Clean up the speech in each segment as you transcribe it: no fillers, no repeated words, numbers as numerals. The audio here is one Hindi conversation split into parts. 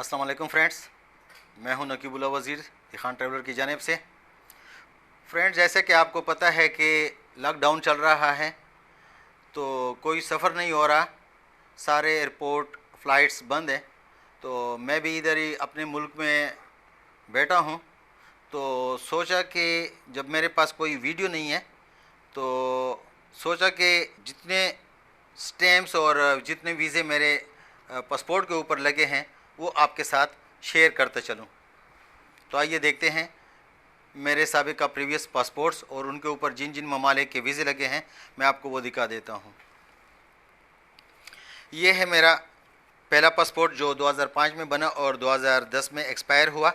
अस्सलाम वालेकुम फ्रेंड्स, मैं हूं नकीबुल्ला वज़ीर खान ट्रैवलर की जानिब से। फ्रेंड्स, जैसे कि आपको पता है कि लॉकडाउन चल रहा है तो कोई सफ़र नहीं हो रहा, सारे एयरपोर्ट फ़्लाइट्स बंद हैं। तो मैं भी इधर ही अपने मुल्क में बैठा हूं, तो सोचा कि जब मेरे पास कोई वीडियो नहीं है तो सोचा कि जितने स्टैम्प्स और जितने वीज़े मेरे पासपोर्ट के ऊपर लगे हैं वो आपके साथ शेयर करते चलूं। तो आइए देखते हैं मेरे साबिक़ा प्रीवियस पासपोर्ट्स और उनके ऊपर जिन जिन ममालिक के वीज़े लगे हैं, मैं आपको वो दिखा देता हूं। ये है मेरा पहला पासपोर्ट जो 2005 में बना और 2010 में एक्सपायर हुआ।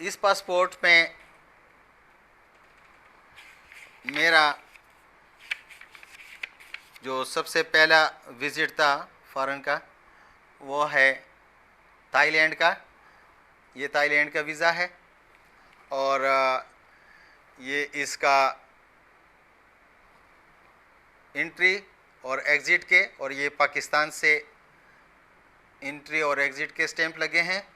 इस पासपोर्ट में मेरा जो सबसे पहला विज़िट था फ़ॉरेन का वो है थाईलैंड का। ये थाईलैंड का वीज़ा है और ये इसका एंट्री और एग्ज़िट के, और ये पाकिस्तान से एंट्री और एग्ज़िट के स्टैंप लगे हैं।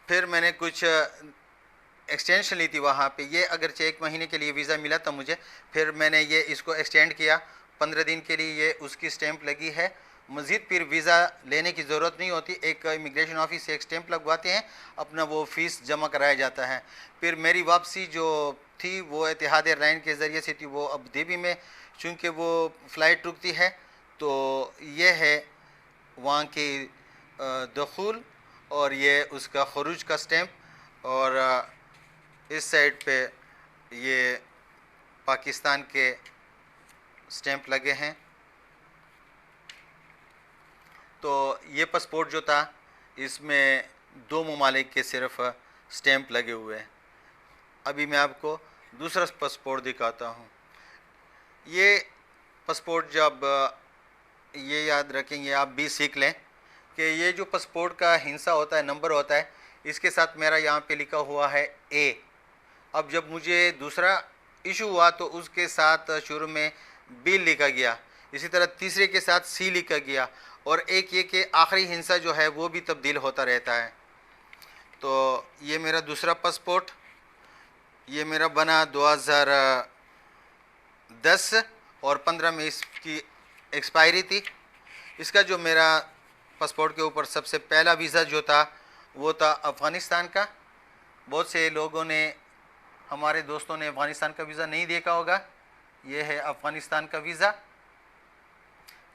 फिर मैंने कुछ एक्सटेंशन ली थी वहाँ पे। ये अगरचे 1 महीने के लिए वीज़ा मिला था मुझे, फिर मैंने ये इसको एक्सटेंड किया 15 दिन के लिए, ये उसकी स्टैंप लगी है। मज़ीद फिर वीज़ा लेने की ज़रूरत नहीं होती, एक इमिग्रेशन ऑफिस से एक स्टैंप लगवाते हैं, अपना वो फ़ीस जमा कराया जाता है। फिर मेरी वापसी जो थी वो इतिहाद एयरलाइन के ज़रिए से थी, वो अबू धाबी में चूँकि वो फ़्लाइट रुकती है। तो ये है वहाँ की दखूल और ये उसका खरूज का स्टैंप, और इस साइड पे ये पाकिस्तान के स्टैंप लगे हैं। तो ये पासपोर्ट जो था इसमें 2 ममालिक के सिर्फ स्टैंप लगे हुए हैं। अभी मैं आपको दूसरा पासपोर्ट दिखाता हूँ। ये पासपोर्ट जब ये याद रखेंगे, आप भी सीख लें कि ये जो पासपोर्ट का हिस्सा होता है, नंबर होता है, इसके साथ मेरा यहाँ पे लिखा हुआ है ए। अब जब मुझे दूसरा इशू हुआ तो उसके साथ शुरू में बी लिखा गया, इसी तरह तीसरे के साथ सी लिखा गया, और एक ये कि आखिरी हिस्सा जो है वो भी तब्दील होता रहता है। तो ये मेरा दूसरा पासपोर्ट, ये मेरा बना 2010 और 15 में इसकी एक्सपायरी थी। इसका जो मेरा पासपोर्ट के ऊपर सबसे पहला वीज़ा जो था वो था अफ़गानिस्तान का। बहुत से लोगों ने, हमारे दोस्तों ने अफ़गानिस्तान का वीज़ा नहीं देखा होगा। ये है अफ़गानिस्तान का वीज़ा,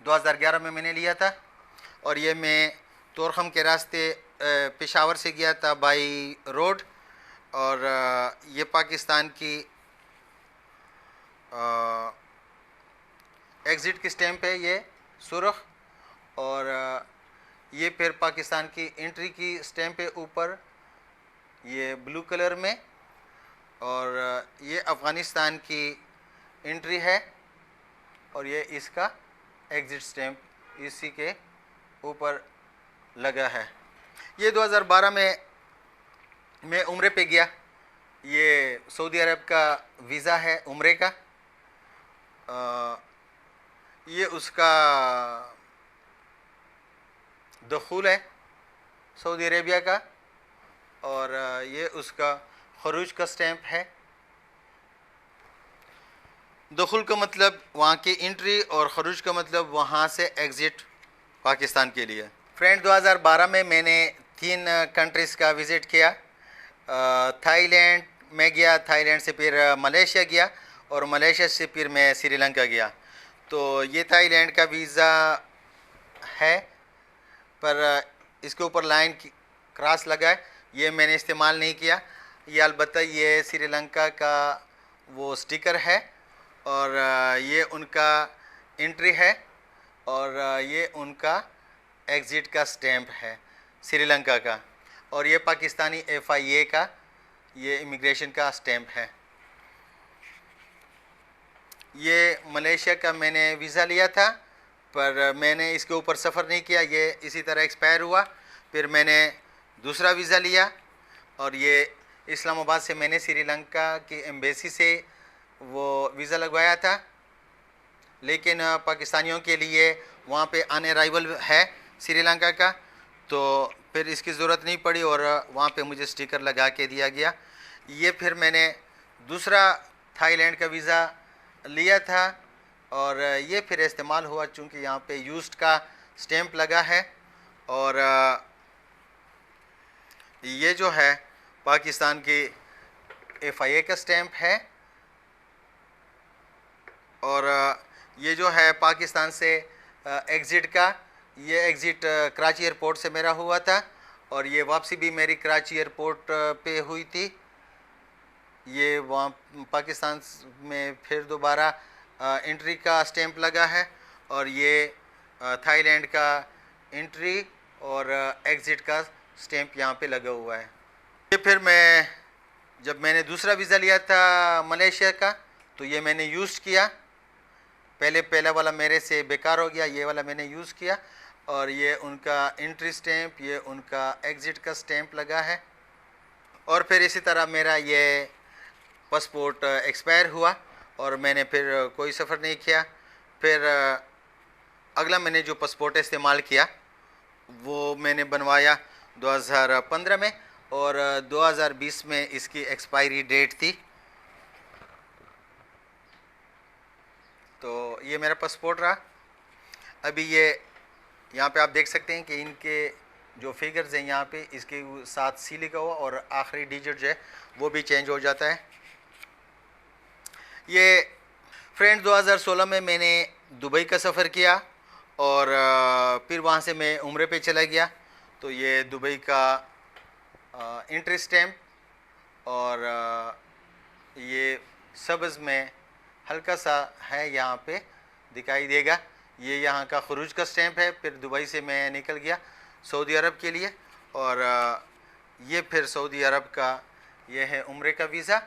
2011 में मैंने लिया था, और ये मैं तोरखम के रास्ते पेशावर से गया था बाई रोड। और ये पाकिस्तान की एग्ज़िट की स्टैंप है, ये सुरख, और ये फिर पाकिस्तान की एंट्री की स्टैंप है ऊपर, ये ब्लू कलर में, और ये अफ़गानिस्तान की एंट्री है, और ये इसका एग्ज़िट स्टैंप इसी के ऊपर लगा है। ये 2012 में मैं उम्रे पे गया। ये सऊदी अरब का वीज़ा है उम्रे का। ये उसका दखूल है सऊदी अरेबिया का, और ये उसका खरूज का स्टैंप है। दखूल का मतलब वहाँ की एंट्री और खरूज का मतलब वहाँ से एग्ज़िट पाकिस्तान के लिए। फ्रेंड, 2012 में मैंने 3 कंट्रीज़ का विज़िट किया। थाईलैंड में गया, थाईलैंड से फिर मलेशिया गया, और मलेशिया से फिर मैं श्रीलंका गया। तो ये थाईलैंड का वीज़ा है, पर इसके ऊपर लाइन क्रॉस लगा है, ये मैंने इस्तेमाल नहीं किया। ये अलबत्ता ये श्रीलंका का वो स्टिकर है, और ये उनका एंट्री है, और ये उनका एग्ज़िट का स्टैंप है श्रीलंका का, और ये पाकिस्तानी FIA का ये इमिग्रेशन का स्टैंप है। ये मलेशिया का मैंने वीज़ा लिया था, पर मैंने इसके ऊपर सफ़र नहीं किया, ये इसी तरह एक्सपायर हुआ। फिर मैंने दूसरा वीज़ा लिया, और ये इस्लामाबाद से मैंने श्रीलंका की एम्बेसी से वो वीज़ा लगवाया था। लेकिन पाकिस्तानियों के लिए वहाँ पे अनअराइवल है श्रीलंका का, तो फिर इसकी ज़रूरत नहीं पड़ी और वहाँ पे मुझे स्टिकर लगा के दिया गया। ये फिर मैंने दूसरा थाईलैंड का वीज़ा लिया था और ये फिर इस्तेमाल हुआ चूँकि यहाँ पे यूज्ड का स्टैंप लगा है। और ये जो है पाकिस्तान की FIA का स्टैंप है। और ये जो है पाकिस्तान से एग्ज़िट का, ये एग्ज़िट कराची एयरपोर्ट से मेरा हुआ था और ये वापसी भी मेरी कराची एयरपोर्ट पे हुई थी। ये वहाँ पाकिस्तान में फिर दोबारा एंट्री का स्टैंप लगा है और ये थाईलैंड का एंट्री और एग्ज़िट का स्टैंप यहाँ पे लगा हुआ है। ये फिर जब मैंने दूसरा वीज़ा लिया था मलेशिया का, तो ये मैंने यूज़ किया। पहला वाला मेरे से बेकार हो गया, ये वाला मैंने यूज़ किया और ये उनका एंट्री स्टैंप, ये उनका एग्ज़िट का स्टैंप लगा है। और फिर इसी तरह मेरा ये पासपोर्ट एक्सपायर हुआ और मैंने फिर कोई सफ़र नहीं किया। फिर अगला मैंने जो पासपोर्ट इस्तेमाल किया वो मैंने बनवाया 2015 में और 2020 में इसकी एक्सपायरी डेट थी। तो ये मेरा पासपोर्ट रहा। अभी ये यहाँ पे आप देख सकते हैं कि इनके जो फिगर्स हैं यहाँ पे, इसके साथ C लिखा हुआ और आखिरी डिजिट जो है वो भी चेंज हो जाता है। ये फ्रेंड 2016 में मैंने दुबई का सफ़र किया और फिर वहाँ से मैं उम्रे पे चला गया। तो ये दुबई का एंट्री स्टैम्प और ये सब्ज़ में हल्का सा है, यहाँ पे दिखाई देगा। ये यहाँ का खरूज का स्टैम्प है। फिर दुबई से मैं निकल गया सऊदी अरब के लिए और ये फिर सऊदी अरब का ये है उम्रे का वीज़ा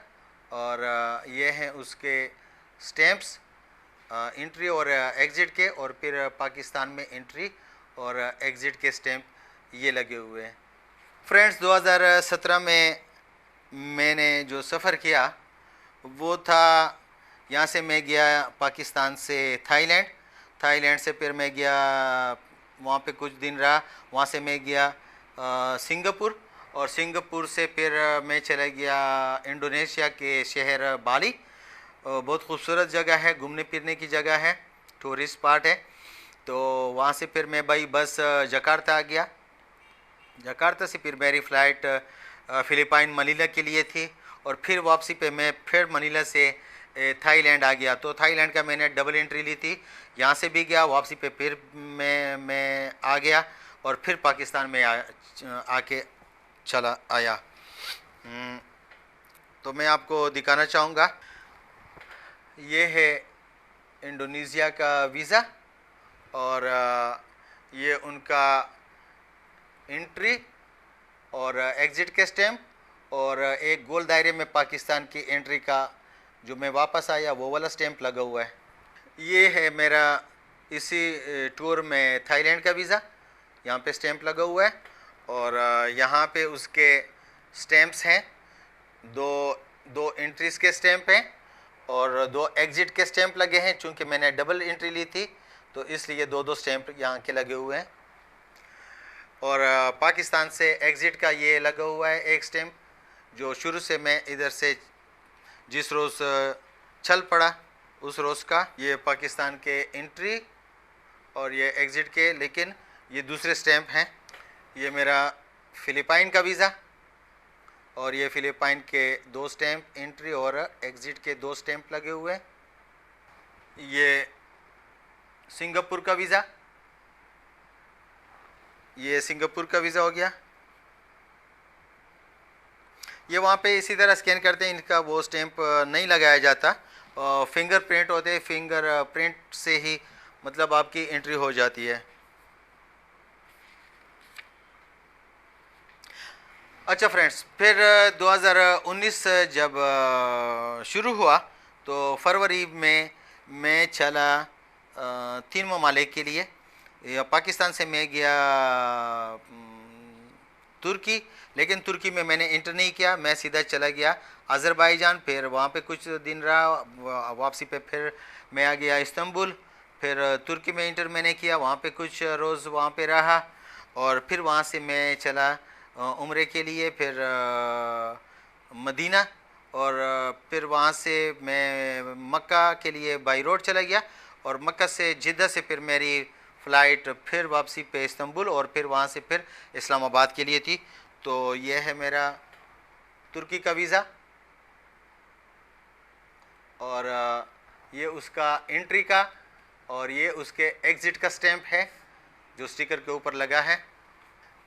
और ये हैं उसके स्टैम्प्स एंट्री और एग्ज़िट के, और फिर पाकिस्तान में एंट्री और एग्ज़िट के स्टैम्प ये लगे हुए हैं। फ्रेंड्स 2017 में मैंने जो सफ़र किया वो था, यहाँ से मैं गया पाकिस्तान से थाईलैंड से फिर मैं गया वहाँ पे कुछ दिन रहा। वहाँ से मैं गया सिंगापुर और सिंगापुर से फिर मैं चला गया इंडोनेशिया के शहर बाली। बहुत खूबसूरत जगह है, घूमने फिरने की जगह है, टूरिस्ट स्पॉट है। तो वहाँ से फिर मैं बाई बस जकार्ता आ गया। जकार्ता से फिर मेरी फ़्लाइट फ़िलिपाइन मनीला के लिए थी और फिर वापसी पे मैं फिर मनीला से थाईलैंड आ गया। तो थाईलैंड का मैंने डबल एंट्री ली थी, यहाँ से भी गया, वापसी पे फिर मैं आ गया और फिर पाकिस्तान में आके चला आया। तो मैं आपको दिखाना चाहूँगा, ये है इंडोनेशिया का वीज़ा और ये उनका एंट्री और एग्ज़िट के स्टैम्प और एक गोल दायरे में पाकिस्तान की एंट्री का जो मैं वापस आया वो वाला स्टैम्प लगा हुआ है। ये है मेरा इसी टूर में थाईलैंड का वीज़ा, यहाँ पे स्टैम्प लगा हुआ है और यहाँ पे उसके स्टैम्प्स हैं, दो एंट्रीज़ के स्टैम्प हैं और 2 एग्ज़िट के स्टैम्प लगे हैं। चूँकि मैंने डबल एंट्री ली थी तो इसलिए 2 स्टैम्प यहाँ के लगे हुए हैं। और पाकिस्तान से एग्ज़िट का ये लगा हुआ है एक स्टैम्प, जो शुरू से मैं इधर से जिस रोज़ चल पड़ा उस रोज़ का। ये पाकिस्तान के एंट्री और ये एग्ज़िट के, लेकिन ये दूसरे स्टैम्प हैं। ये मेरा फ़िलिपाइन का वीज़ा और ये फ़िलिपाइन के 2 स्टैम्प, एंट्री और एग्ज़िट के 2 स्टैम्प लगे हुए हैं। ये सिंगापुर का वीज़ा, ये सिंगापुर का वीज़ा हो गया। ये वहाँ पे इसी तरह स्कैन करते हैं, इनका वो स्टैम्प नहीं लगाया जाता, फिंगर प्रिंट होते हैं, फिंगर प्रिंट से ही मतलब आपकी एंट्री हो जाती है। अच्छा फ्रेंड्स, फिर 2019 जब शुरू हुआ तो फरवरी में मैं चला 3 ममालिक के लिए। पाकिस्तान से मैं गया तुर्की, लेकिन तुर्की में मैंने इंटर नहीं किया, मैं सीधा चला गया अज़रबैजान। फिर वहाँ पे कुछ दिन रहा, वापसी पे फिर मैं आ गया इस्तांबुल फिर तुर्की में इंटर मैंने किया, वहाँ पे कुछ रोज़ वहाँ पे रहा और फिर वहाँ से मैं चला उम्रे के लिए, फिर मदीना और फिर वहाँ से मैं मक्का के लिए बाई रोड चला गया और मक्का से जिद्दा से फिर मेरी फ़्लाइट फिर वापसी पे इस्तांबुल और फिर वहाँ से फिर इस्लामाबाद के लिए थी। तो ये है मेरा तुर्की का वीज़ा और ये उसका एंट्री का और ये उसके एग्ज़िट का स्टैंप है जो स्टिकर के ऊपर लगा है।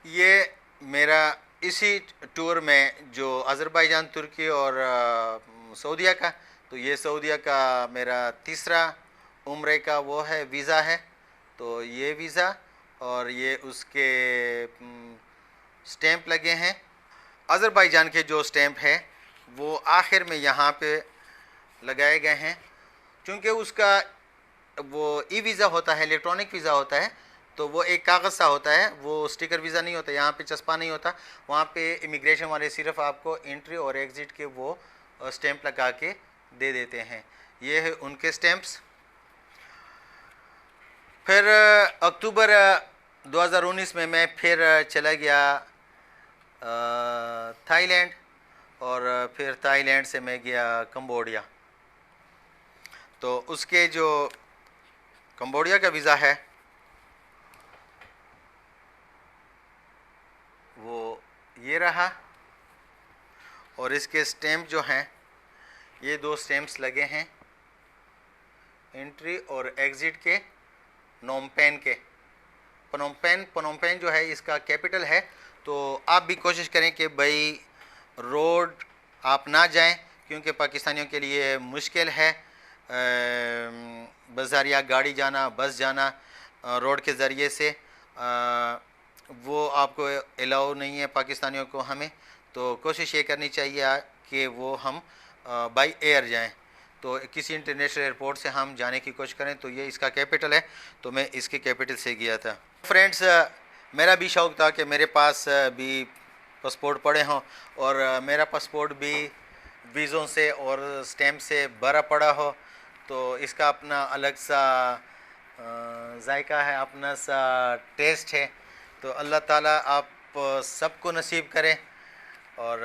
ये मेरा इसी टूर में जो अज़रबैजान, तुर्की और सऊदीया का, तो ये सऊदीया का मेरा तीसरा उम्रे का वो है वीज़ा है। तो ये वीज़ा और ये उसके स्टैंप लगे हैं। अज़रबैजान के जो स्टैंप है वो आखिर में यहाँ पे लगाए गए हैं, क्योंकि उसका वो ई वीज़ा होता है, इलेक्ट्रॉनिक वीज़ा होता है, तो वो एक कागज़ सा होता है, वो स्टिकर वीज़ा नहीं होता, यहाँ पे चस्पा नहीं होता। वहाँ पे इमिग्रेशन वाले सिर्फ आपको एंट्री और एग्ज़िट के वो स्टैंप लगा के दे देते हैं। ये है उनके स्टैंप्स। फिर अक्टूबर 2019 में मैं फिर चला गया थाईलैंड और फिर थाईलैंड से मैं गया कंबोडिया। तो उसके जो कंबोडिया का वीज़ा है वो ये रहा और इसके स्टैम्प जो हैं ये दो स्टैम्प्स लगे हैं एंट्री और एग्ज़िट के, नोमपेन के। पनोमपेन जो है इसका कैपिटल है, तो आप भी कोशिश करें कि भाई रोड आप ना जाएं, क्योंकि पाकिस्तानियों के लिए मुश्किल है बज़ारिया गाड़ी जाना, बस जाना रोड के ज़रिए से, वो आपको अलाउ नहीं है पाकिस्तानियों को हमें। तो कोशिश ये करनी चाहिए कि वो हम बाई एयर जाएं, तो किसी इंटरनेशनल एयरपोर्ट से हम जाने की कोशिश करें। तो ये इसका कैपिटल है, तो मैं इसके कैपिटल से गया था। फ्रेंड्स, मेरा भी शौक़ था कि मेरे पास भी पासपोर्ट पड़े हों और मेरा पासपोर्ट भी वीज़ों से और स्टैम्प से भरा पड़ा हो, तो इसका अपना अलग सा जायका है, अपना सा टेस्ट है। तो अल्लाह ताला आप सबको नसीब करें और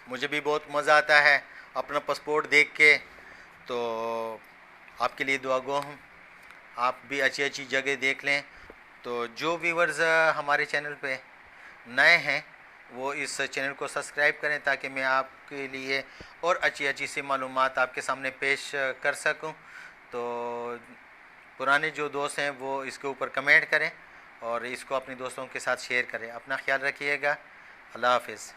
मुझे भी बहुत मज़ा आता है अपना पासपोर्ट देख के। तो आपके लिए दुआ गो हूँ, आप भी अच्छी अच्छी जगह देख लें। तो जो व्यूवर्स हमारे चैनल पे नए हैं वो इस चैनल को सब्सक्राइब करें, ताकि मैं आपके लिए और अच्छी अच्छी सी मालूमात आपके सामने पेश कर सकूं। तो पुराने जो दोस्त हैं वो इसके ऊपर कमेंट करें और इसको अपने दोस्तों के साथ शेयर करें। अपना ख्याल रखिएगा। अल्लाह हाफ़िज़।